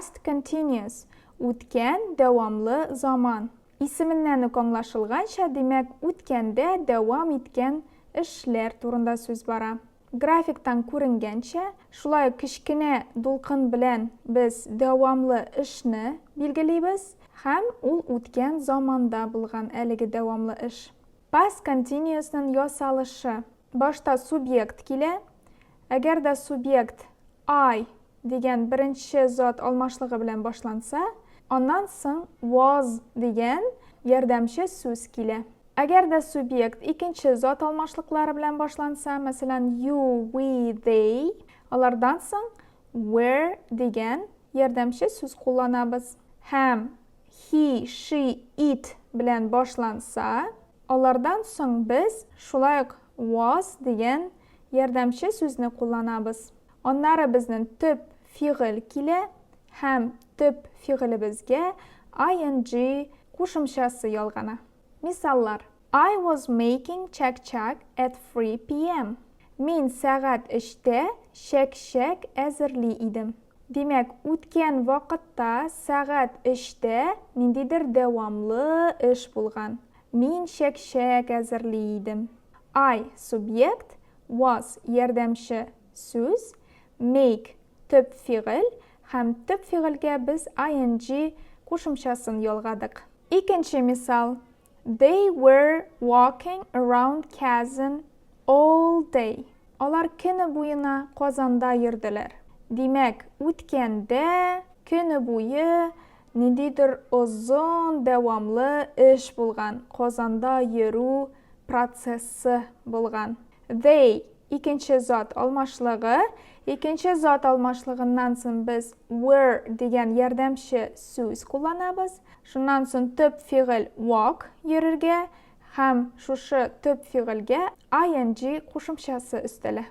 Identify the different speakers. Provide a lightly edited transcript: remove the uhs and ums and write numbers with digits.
Speaker 1: Past continuous. O'tgan davomli zaman. Ismindən аңлашылганча, демәк, o'tganda davom etgan ishlar турында сүз бара. Графиктан күренгәнчә, шулай кичкенә дулкын белән без дәвамлы эшне билгелибез, һәм ул үткән заманда булган әлеге дәвамлы эш. Past continuous'ның ясалышы. Башта субъект килә. Әгәр дә субъект I дигән беренче зат алмашлыгы белән башланса, аннан соң was дигән ярдәмче сүз килә. Әгәр дә субъект икенче зат алмашлыклары белән башланса, мәсәлән, you, we, they, алардан соң were дигән ярдәмче сүз кулланабыз. Һәм he, she, it белән башланса, алардан соң без шулай ук was дигән ярдәмче сүзне кулланабыз. Аннары безнең төп фигыль килә һәм төп фигылебезгә ing кушымчасы ялгана. Мисаллар. I was making чак-чак at 3 p.m. Мин сәгать 3-тә чәк-чәк әзерли идем. Демәк, үткән вакытта сәгать 3-тә ниндидер дәвамлы эш булган. Мин чәк-чәк әзерли идем. I субъект, was ярдәмче сүз, make төп фигыль һәм төп фигыльгә без ing кушымчасын ялгадык. Икенче мисал. They were walking around Kazan all day. Алар көне буена Казанда йөрделәр. Димәк, үткәндә көне буе ниндидер озын дәвамлы эш булган. Казанда йөрү процессы булган. They икенче зат алмашлыгы. Икенче зат алмашлыгыннан соң без were дигән ярдәмче сүз кулланабыз. Шуннан соң төп фигыль walk йөрергә һәм шушы төп фигыльгә ing кушымчасы өстәлә.